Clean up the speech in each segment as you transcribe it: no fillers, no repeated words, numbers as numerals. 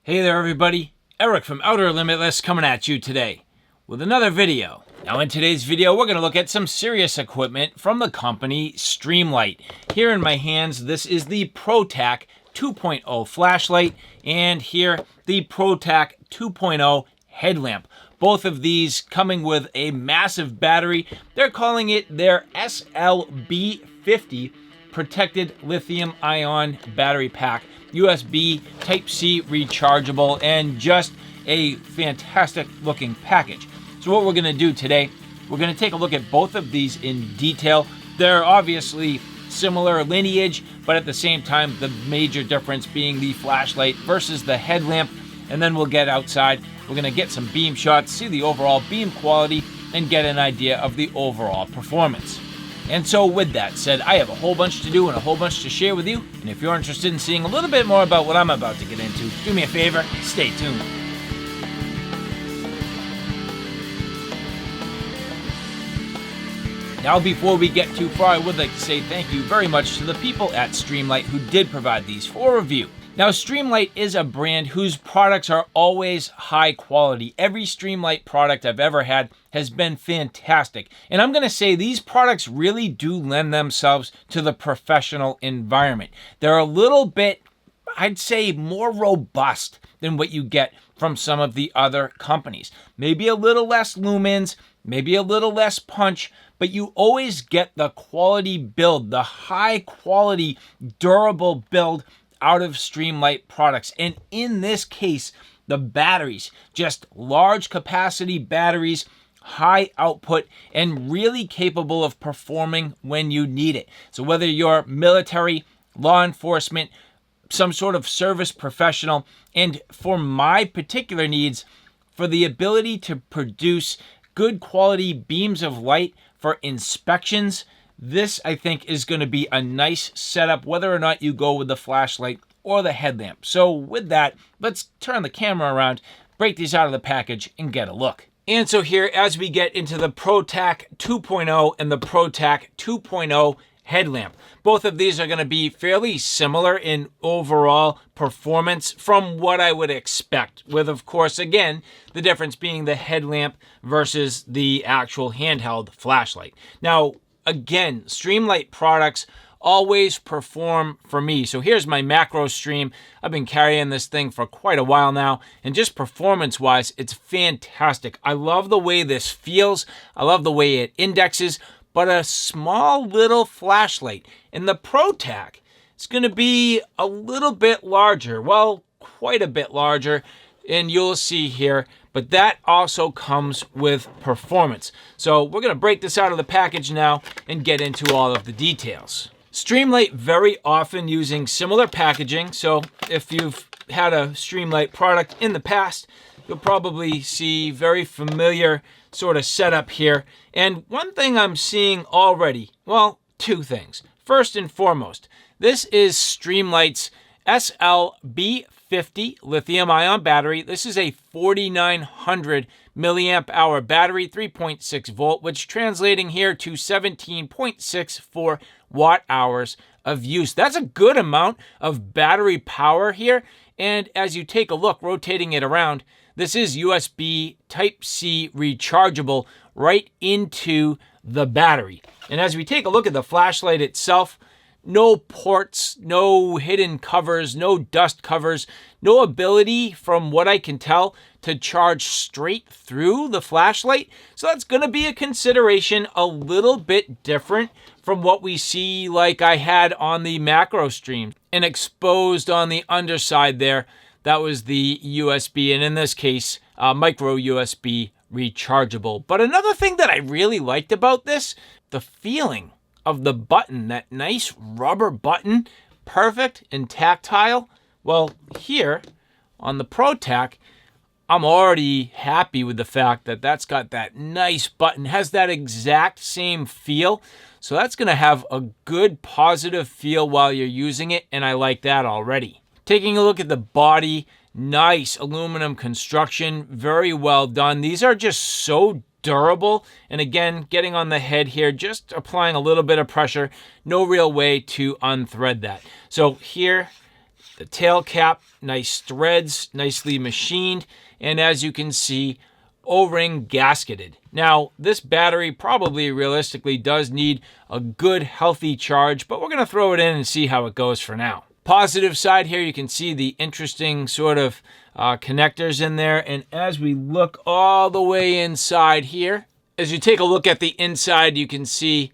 Hey there everybody, Eric from Outer Limitless coming at you today with another video. Now in today's video we're going to look at some serious equipment from the company Streamlight. Here in my hands this is the Protac 2.0 flashlight and here the Protac 2.0 headlamp. Both of these coming with a massive battery. They're calling it their SLB50 protected lithium ion battery pack. USB Type-C rechargeable and just a fantastic looking package. So what we're going to do today, we're going to take a look at both of these in detail. They're obviously similar lineage, but at the same time the major difference being the flashlight versus the headlamp. And then we'll get outside, we're going to get some beam shots, see the overall beam quality, and get an idea of the overall performance. And so with that said, I have a whole bunch to do and a whole bunch to share with you. And if you're interested in seeing a little bit more about what I'm about to get into, do me a favor, stay tuned. Now before we get too far, I would like to say thank you very much to the people at Streamlight who did provide these for review. Now, Streamlight is a brand whose products are always high quality. Every Streamlight product I've ever had has been fantastic. And I'm going to say these products really do lend themselves to the professional environment. They're a little bit, I'd say, more robust than what you get from some of the other companies. Maybe a little less lumens, maybe a little less punch, but you always get the quality build, the high quality, durable build out of Streamlight products. And in this case, the batteries, just large capacity batteries, high output, and really capable of performing when you need it. So whether you're military, law enforcement, some sort of service professional, and for my particular needs, for the ability to produce good quality beams of light for inspections, this, I think, is going to be a nice setup, whether or not you go with the flashlight or the headlamp. So with that, let's turn the camera around, break these out of the package, and get a look. And so here, as we get into the Protac 2.0 and the Protac 2.0 headlamp, both of these are going to be fairly similar in overall performance from what I would expect, with, of course, again, the difference being the headlamp versus the actual handheld flashlight. Now, again, Streamlight products always perform for me. So here's my macro stream. I've been carrying this thing for quite a while now, and just performance-wise, it's fantastic. I love the way this feels. I love the way it indexes, but a small little flashlight. And the Protac is going to be a little bit larger. Well, quite a bit larger, and you'll see here. But that also comes with performance. So we're going to break this out of the package now and get into all of the details. Streamlight very often using similar packaging. So if you've had a Streamlight product in the past, you'll probably see very familiar sort of setup here. And one thing I'm seeing already, well, two things. First and foremost, this is Streamlight's SLB50 lithium-ion battery. This is a 4900 milliamp hour battery, 3.6 volt, which translating here to 17.64 watt hours of use. That's a good amount of battery power here. And as you take a look, rotating it around, this is USB Type-C rechargeable right into the battery. And as we take a look at the flashlight itself, no ports, no hidden covers, no dust covers, no ability, from what I can tell, to charge straight through the flashlight. So that's going to be a consideration a little bit different from what we see like I had on the macro stream. And exposed on the underside there, that was the USB, and in this case, micro USB rechargeable. But another thing that I really liked about this, the feeling of the button, that nice rubber button, perfect and tactile. Well, here on the Protac, I'm already happy with the fact that that's got that nice button, has that exact same feel. So that's going to have a good positive feel while you're using it, and I like that already. Taking a look at the body, nice aluminum construction, very well done. These are just so durable. And again, getting on the head here, just applying a little bit of pressure, no real way to unthread that. So here, The tail cap, nice threads, nicely machined, and as you can see, O-ring gasketed. Now, this battery probably realistically does need a good healthy charge, but we're going to throw it in and see how it goes for now. Positive side here, you can see the interesting sort of connectors in there, and as we look all the way inside here, as you take a look at the inside, you can see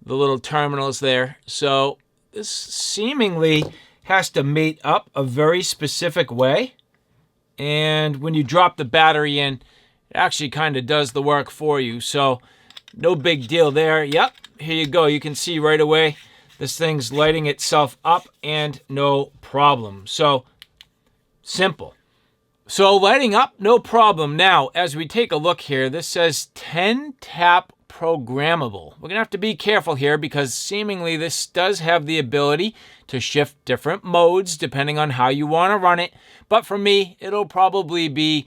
the little terminals there. So this seemingly has to mate up a very specific way, and when you drop the battery in, it actually kind of does the work for you. So no big deal there. Yep, here you go. You can see right away this thing's lighting itself up and no problem. So simple. So lighting up, no problem. Now, as we take a look here, this says 10 tap programmable. We're going to have to be careful here because seemingly this does have the ability to shift different modes depending on how you want to run it. But for me, it'll probably be,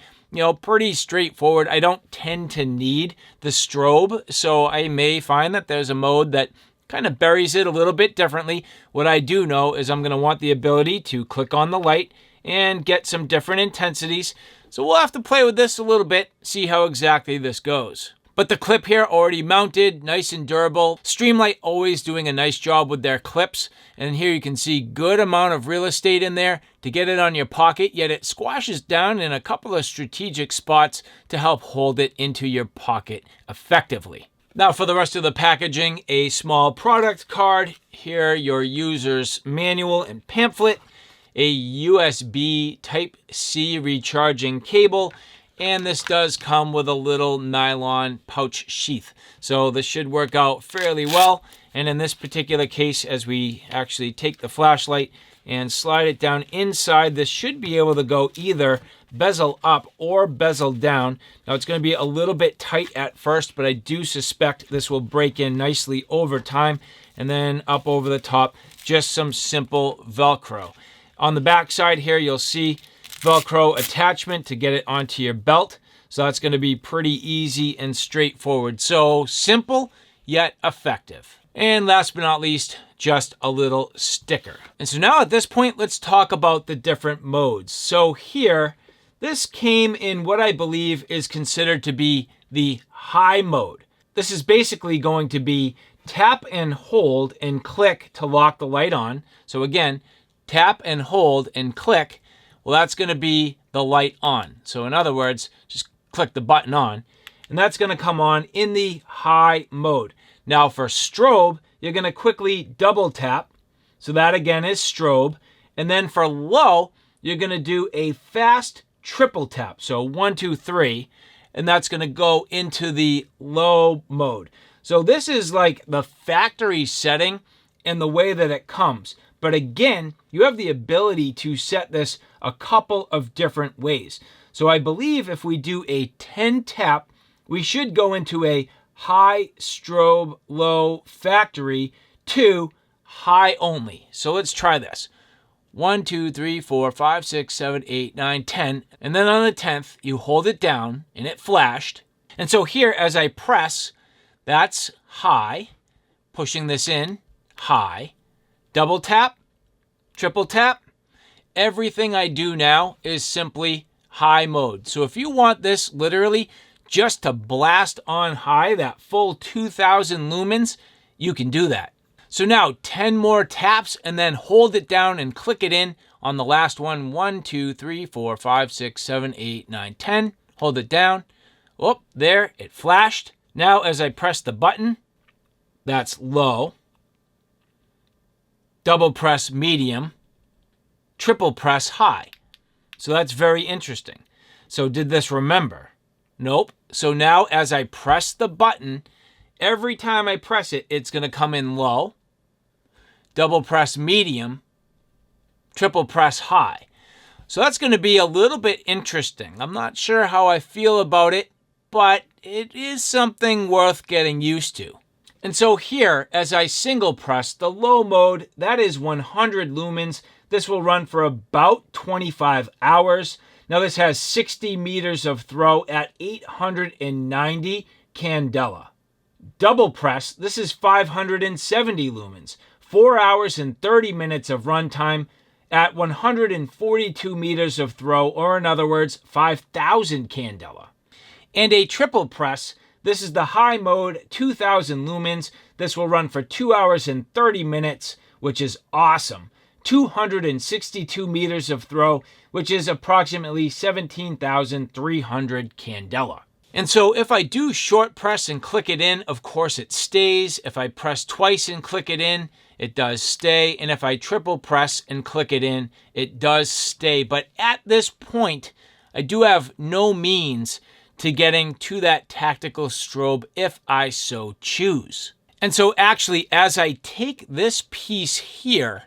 pretty straightforward. I don't tend to need the strobe, so I may find that there's a mode that kind of buries it a little bit differently. What I do know is I'm going to want the ability to click on the light and get some different intensities. So we'll have to play with this a little bit, see how exactly this goes. But the clip here already mounted, nice and durable. Streamlight always doing a nice job with their clips. And here you can see good amount of real estate in there to get it on your pocket, yet it squashes down in a couple of strategic spots to help hold it into your pocket effectively. Now for the rest of the packaging, a small product card. Here your user's manual and pamphlet, a USB Type-C recharging cable, and this does come with a little nylon pouch sheath. So this should work out fairly well. And in this particular case, as we actually take the flashlight and slide it down inside, this should be able to go either bezel up or bezel down. Now it's going to be a little bit tight at first, but I do suspect this will break in nicely over time. And then up over the top, just some simple Velcro. On the back side here, you'll see Velcro attachment to get it onto your belt. So that's going to be pretty easy and straightforward. So simple, yet effective. And last but not least, just a little sticker. And so now at this point, let's talk about the different modes. So here, this came in what I believe is considered to be the high mode. This is basically going to be tap and hold and click to lock the light on. So again, tap and hold and click. Well, that's going to be the light on. So in other words, just click the button on, and that's going to come on in the high mode. Now for strobe, you're going to quickly double tap. So that again is strobe. And then for low, you're going to do a fast triple tap. So 1, 2, 3, and that's going to go into the low mode. So this is like the factory setting and the way that it comes. But again, you have the ability to set this a couple of different ways. So I believe if we do a 10 tap, we should go into a high strobe, low factory to high only. So let's try this. 1, 2, 3, 4, 5, 6, 7, 8, 9, 10. And then on the 10th, you hold it down and it flashed. And so here, as I press, that's high. Pushing this in, high. Double tap, triple tap. Everything I do now is simply high mode. So if you want this literally just to blast on high, that full 2000 lumens, you can do that. So now 10 more taps and then hold it down and click it in on the last one. 1, 2, 3, 4, 5, 6, 7, 8, 9, 10. Hold it down. Oh, there, it flashed. Now as I press the button, that's low. Double press medium, triple press high. So that's very interesting. So did this remember? Nope. So now as I press the button, every time I press it, it's going to come in low, double press medium, triple press high. So that's going to be a little bit interesting. I'm not sure how I feel about it, but it is something worth getting used to. And so here, as I single press the low mode, that is 100 lumens. This will run for about 25 hours. Now this has 60 meters of throw at 890 candela. Double press, this is 570 lumens. 4 hours and 30 minutes of runtime at 142 meters of throw, or in other words, 5,000 candela. And a triple press, this is the high mode, 2,000 lumens. This will run for 2 hours and 30 minutes, which is awesome. 262 meters of throw, which is approximately 17,300 candela. And so if I do short press and click it in, of course it stays. If I press twice and click it in, it does stay. And if I triple press and click it in, it does stay. But at this point, I do have no means to getting to that tactical strobe if I so choose. And so actually, as I take this piece here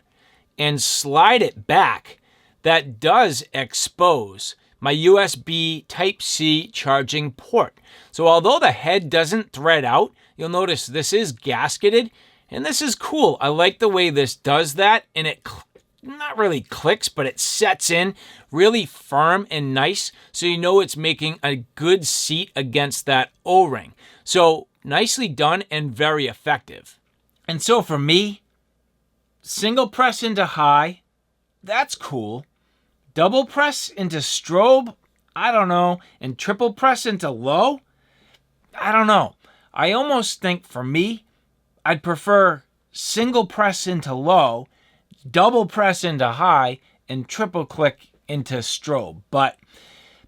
and slide it back, that does expose my USB Type-C charging port. So although the head doesn't thread out, you'll notice this is gasketed, and this is cool. I like the way this does that, and it not really clicks, but it sets in really firm and nice, so you know it's making a good seat against that O-ring. So nicely done and very effective. And so for me, single press into high, that's cool. Double press into strobe, I don't know. And triple press into low, I don't know. I almost think for me, I'd prefer single press into low, double press into high, and triple click into strobe. But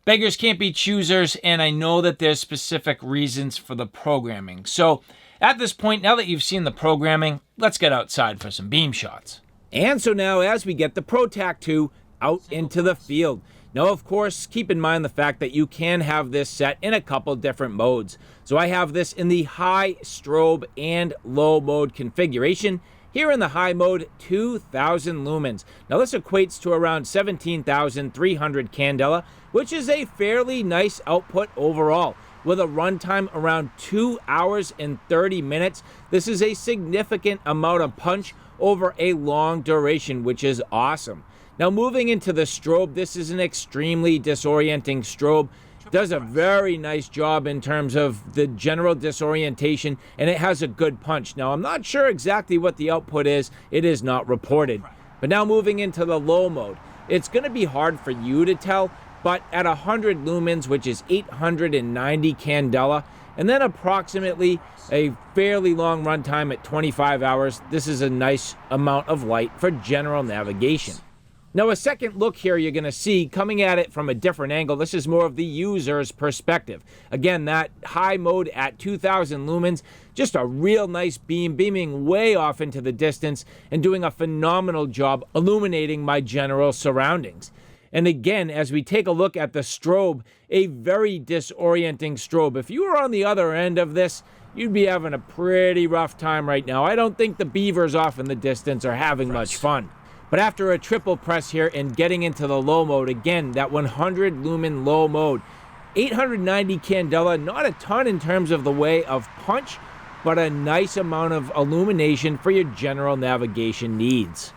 beggars can't be choosers, and I know that there's specific reasons for the programming. So at this point, now that you've seen the programming, let's get outside for some beam shots. And so now as we get the Protac 2 out into the field. Now, of course, keep in mind the fact that you can have this set in a couple different modes. So I have this in the high strobe and low mode configuration. Here in the high mode, 2,000 lumens. Now this equates to around 17,300 candela, which is a fairly nice output overall. With a runtime around 2 hours and 30 minutes, this is a significant amount of punch over a long duration, which is awesome. Now moving into the strobe, this is an extremely disorienting strobe. Does a very nice job in terms of the general disorientation, and it has a good punch. Now I'm not sure exactly what the output is. It is not reported. But now moving into the low mode, it's going to be hard for you to tell, but at 100 lumens, which is 890 candela, and then approximately a fairly long runtime at 25 hours, this is a nice amount of light for general navigation. Now, a second look here, you're going to see coming at it from a different angle. This is more of the user's perspective. Again, that high mode at 2,000 lumens, just a real nice beam, beaming way off into the distance and doing a phenomenal job illuminating my general surroundings. And again, as we take a look at the strobe, a very disorienting strobe. If you were on the other end of this, you'd be having a pretty rough time right now. I don't think the beavers off in the distance are having much fun. But after a triple press here and getting into the low mode, again, that 100 lumen low mode, 890 candela, not a ton in terms of the way of punch, but a nice amount of illumination for your general navigation needs.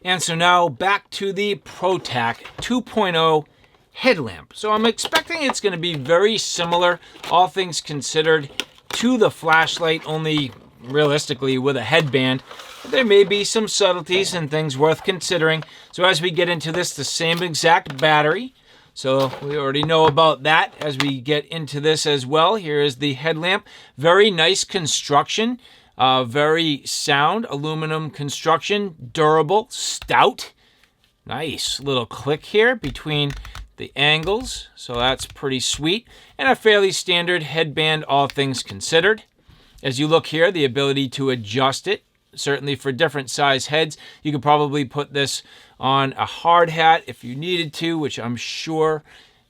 And so now back to the Protac 2.0 headlamp. So I'm expecting it's going to be very similar, all things considered, to the flashlight, only realistically with a headband. There may be some subtleties and things worth considering. So as we get into this, the same exact battery. So we already know about that as we get into this as well. Here is the headlamp. Very nice construction. Very sound aluminum construction. Durable. Stout. Nice little click here between the angles. So that's pretty sweet. And a fairly standard headband, all things considered. As you look here, the ability to adjust it. Certainly for different size heads, you could probably put this on a hard hat if you needed to, which I'm sure,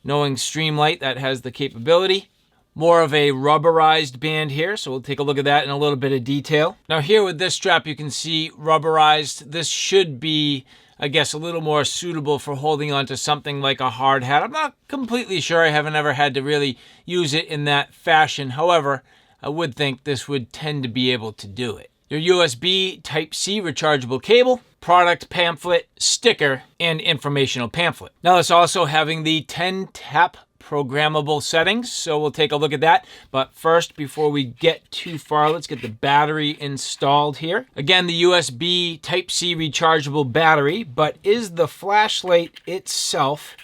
knowing Streamlight, that has the capability. More of a rubberized band here, so we'll take a look at that in a little bit of detail. Now here with this strap, you can see rubberized. This should be, I guess, a little more suitable for holding onto something like a hard hat. I'm not completely sure. I haven't ever had to really use it in that fashion. However, I would think this would tend to be able to do it. Your USB Type-C rechargeable cable, product pamphlet, sticker, and informational pamphlet. Now it's also having the 10-tap programmable settings, so we'll take a look at that. But first, before we get too far, let's get the battery installed here. Again, the USB Type-C rechargeable battery, but is the flashlight itself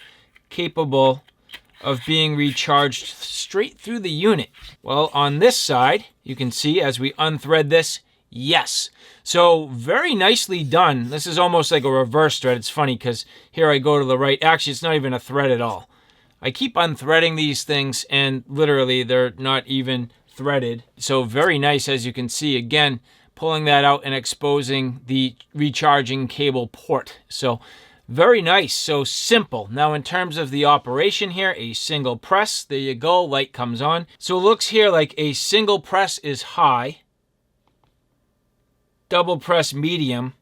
capable of being recharged straight through the unit? Well, on this side, you can see as we unthread this, yes. So very nicely done. This is almost like a reverse thread. It's funny because here I go to the right. Actually, it's not even a thread at all. I keep unthreading these things and literally they're not even threaded. So very nice, as you can see, again, pulling that out and exposing the recharging cable port. So very nice, so simple. Now in terms of the operation here, a single press, there you go, light comes on. So it looks here like a single press is high, double press medium,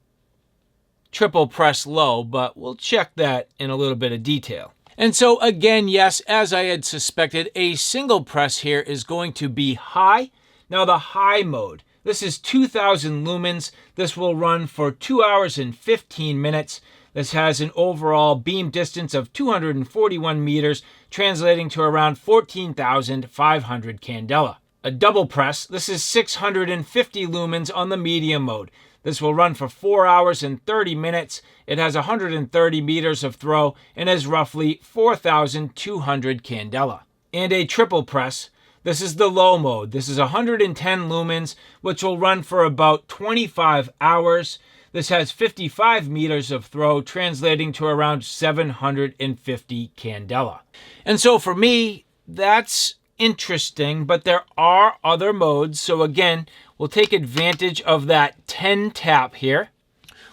triple press low, but we'll check that in a little bit of detail. And so again, yes, as I had suspected, a single press here is going to be high. Now the high mode, this is 2000 lumens. This will run for 2 hours and 15 minutes. This has an overall beam distance of 241 meters, translating to around 14,500 candela. A double press, this is 650 lumens on the medium mode. This will run for 4 hours and 30 minutes. It has 130 meters of throw and is roughly 4,200 candela. And a triple press, this is the low mode. This is 110 lumens, which will run for about 25 hours. This has 55 meters of throw, translating to around 750 candela. And so for me, that's interesting, but there are other modes. So again, we'll take advantage of that 10 tap here,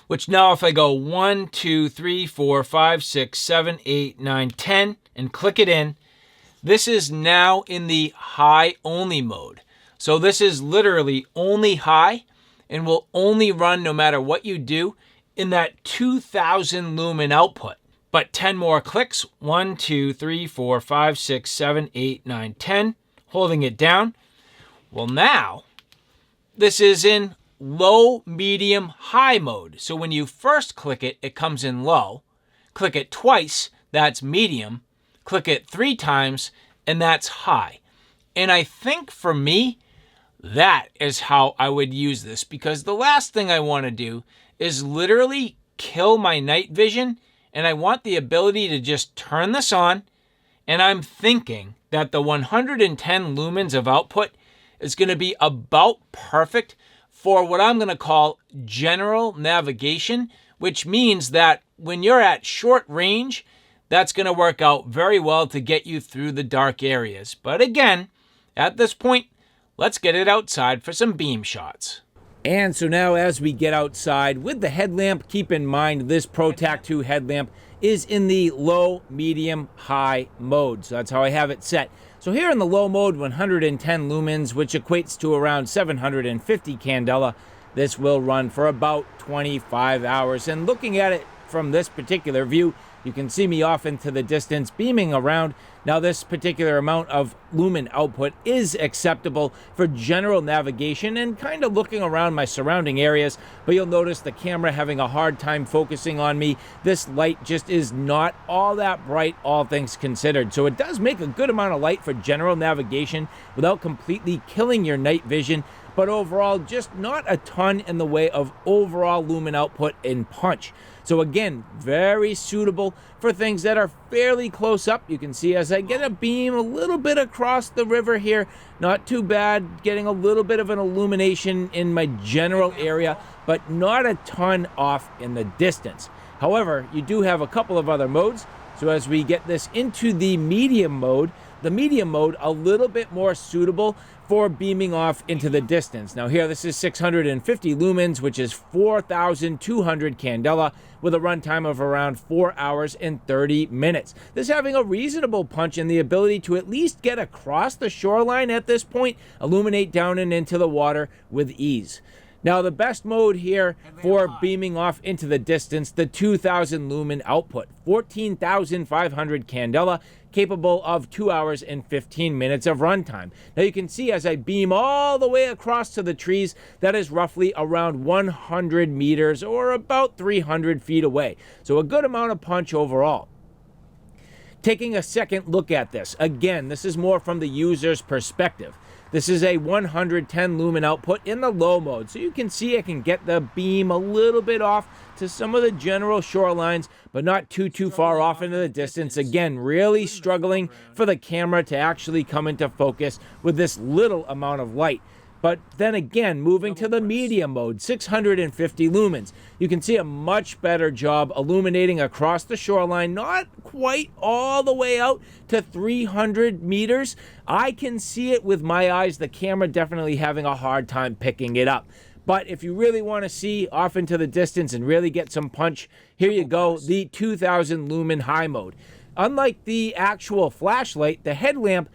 which now if I go 1, 2, 3, 4, 5, 6, 7, 8, 9, 10, and click it in, this is now in the high only mode. So this is literally only high and will only run no matter what you do in that 2000 lumen output. But 10 more clicks, 1, 2, 3, 4, 5, 6, 7, 8, 9, 10, holding it down. Well, now this is in low, medium, high mode. So when you first click it, it comes in low. Click it twice, that's medium. Click it 3 times, and that's high. And I think for me, that is how I would use this, because the last thing I want to do is literally kill my night vision, and I want the ability to just turn this on, and I'm thinking that the 110 lumens of output is going to be about perfect for what I'm going to call general navigation, which means that when you're at short range, that's going to work out very well to get you through the dark areas. But again, at this point, let's get it outside for some beam shots. And so now as we get outside with the headlamp, keep in mind this Protac 2 headlamp is in the low, medium, high mode. So that's how I have it set. So here in the low mode, 110 lumens, which equates to around 750 candela. This will run for about 25 hours. And looking at it from this particular view, you can see me off into the distance beaming around. Now this particular amount of lumen output is acceptable for general navigation and kind of looking around my surrounding areas, but you'll notice the camera having a hard time focusing on me. This light just is not all that bright, all things considered. So it does make a good amount of light for general navigation without completely killing your night vision, but overall just not a ton in the way of overall lumen output and punch. So again, very suitable for things that are fairly close up. You can see as I get a beam a little bit across the river here, not too bad, getting a little bit of an illumination in my general area, but not a ton off in the distance. However, you do have a couple of other modes. So as we get this into the medium mode a little bit more suitable for beaming off into the distance. Now here, this is 650 lumens, which is 4,200 candela with a runtime of around 4 hours and 30 minutes. This having a reasonable punch and the ability to at least get across the shoreline at this point, illuminate down and into the water with ease. Now the best mode here for beaming off into the distance, the 2000 lumen output, 14,500 candela, capable of 2 hours and 15 minutes of runtime. Now you can see as I beam all the way across to the trees, that is roughly around 100 meters or about 300 feet away. So a good amount of punch overall. Taking a second look at this, again, this is more from the user's perspective. This is a 110 lumen output in the low mode, so you can see I can get the beam a little bit off to some of the general shorelines, but not too far off into the distance. Again, really struggling for the camera to actually come into focus with this little amount of light. But then again, moving to the medium mode, 650 lumens, you can see a much better job illuminating across the shoreline, not quite all the way out to 300 meters. I can see it with my eyes, the camera definitely having a hard time picking it up. But if you really want to see off into the distance and really get some punch, here you go, the 2000 lumen high mode. Unlike the actual flashlight, the headlamp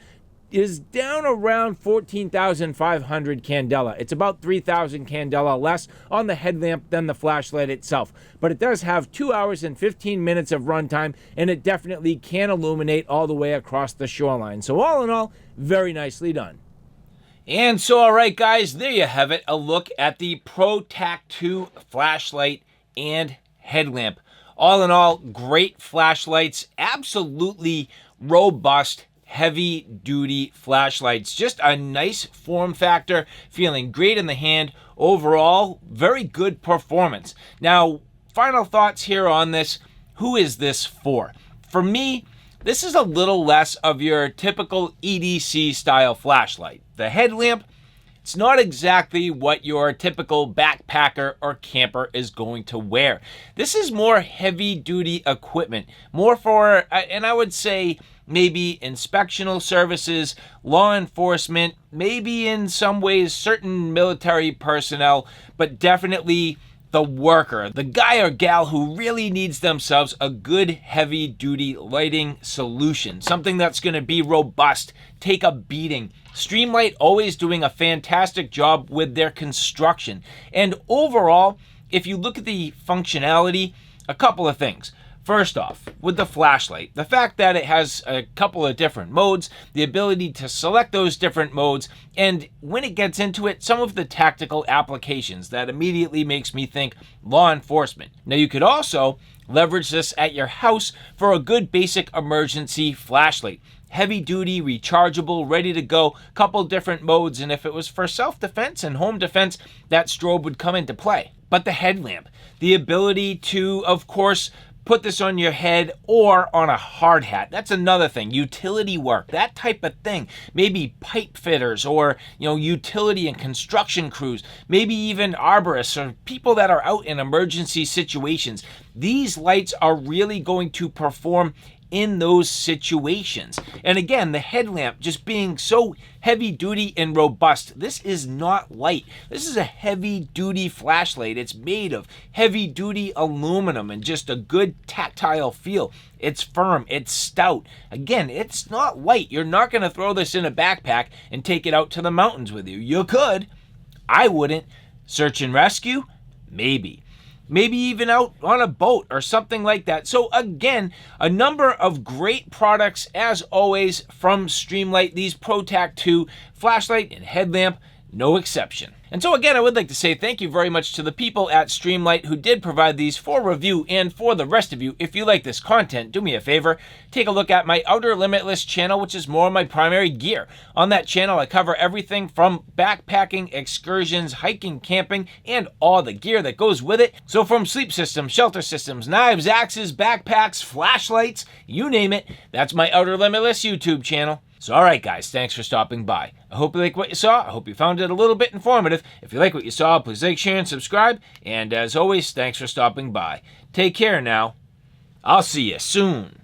is down around 14,500 candela. It's about 3,000 candela less on the headlamp than the flashlight itself. But it does have 2 hours and 15 minutes of runtime, and it definitely can illuminate all the way across the shoreline. So all in all, very nicely done. And so, all right, guys, there you have it. A look at the Protac 2 flashlight and headlamp. All in all, great flashlights, absolutely robust, heavy duty flashlights. Just a nice form factor, feeling great in the hand. Overall, very good performance. Now, final thoughts here on this. Who is this for? For me, this is a little less of your typical EDC style flashlight. The headlamp, it's not exactly what your typical backpacker or camper is going to wear. This is more heavy duty equipment, more for, and I would say, maybe inspectional services, law enforcement, maybe in some ways certain military personnel, but definitely the worker, the guy or gal who really needs themselves a good heavy duty lighting solution, something that's going to be robust, take a beating. Streamlight always doing a fantastic job with their construction. And overall, if you look at the functionality, a couple of things. First off, with the flashlight, the fact that it has a couple of different modes, the ability to select those different modes, and when it gets into it, some of the tactical applications that immediately makes me think law enforcement. Now, you could also leverage this at your house for a good basic emergency flashlight. Heavy duty, rechargeable, ready to go, couple different modes, and if it was for self-defense and home defense, that strobe would come into play. But the headlamp, the ability to, of course, put this on your head or on a hard hat. That's another thing. Utility work, that type of thing. Maybe pipe fitters or, utility and construction crews. Maybe even arborists or people that are out in emergency situations. These lights are really going to perform in those situations. And again, the headlamp just being so heavy duty and robust. This is not light. This is a heavy duty flashlight. It's made of heavy duty aluminum and just a good tactile feel. It's firm, it's stout. Again, it's not light. You're not going to throw this in a backpack and take it out to the mountains with you. You could. I wouldn't. Search and rescue? Maybe. Maybe even out on a boat or something like that. So again, a number of great products as always from Streamlight. These Protac 2 flashlight and headlamp, no exception. And so again, I would like to say thank you very much to the people at Streamlight who did provide these for review. And for the rest of you, if you like this content, do me a favor, take a look at my Outer Limitless channel, which is more of my primary gear. On that channel, I cover everything from backpacking, excursions, hiking, camping, and all the gear that goes with it. So from sleep systems, shelter systems, knives, axes, backpacks, flashlights, you name it, that's my Outer Limitless YouTube channel. So all right, guys, thanks for stopping by. I hope you like what you saw. I hope you found it a little bit informative. If you like what you saw, please like, share, and subscribe. And as always, thanks for stopping by. Take care now. I'll see you soon.